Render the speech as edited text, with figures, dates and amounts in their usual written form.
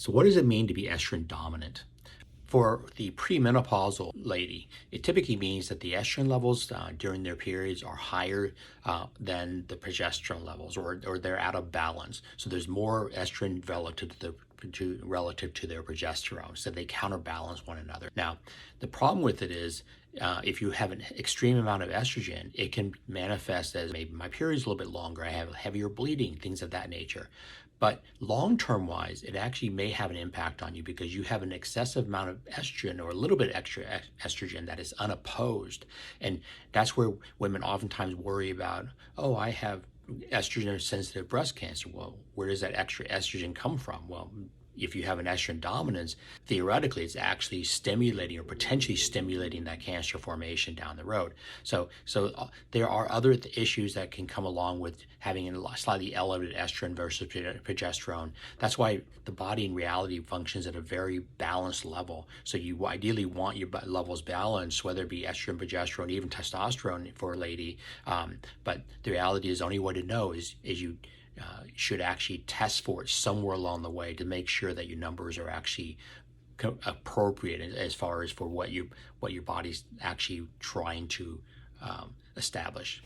So what does it mean to be estrogen dominant? For the premenopausal lady, it typically means that the estrogen levels during their periods are higher than the progesterone levels, or they're out of balance. So there's more estrogen relative to their progesterone, so they counterbalance one another. Now, the problem with it is if you have an extreme amount of estrogen, it can manifest as maybe my period's a little bit longer, I have heavier bleeding, things of that nature. But long-term wise, it actually may have an impact on you because you have an excessive amount of estrogen or a little bit extra estrogen that is unopposed. And that's where women oftentimes worry about, oh, I have estrogen sensitive breast cancer. Well, where does that extra estrogen come from? Well, if you have an estrogen dominance, theoretically, it's actually stimulating or potentially stimulating that cancer formation down the road. So there are other issues that can come along with having a slightly elevated estrogen versus progesterone. That's why the body in reality functions at a very balanced level. So you ideally want your levels balanced, whether it be estrogen, progesterone, even testosterone for a lady. But the reality is the only way to know is you should actually test for it somewhere along the way to make sure that your numbers are actually appropriate as far as for what your body's actually trying to establish.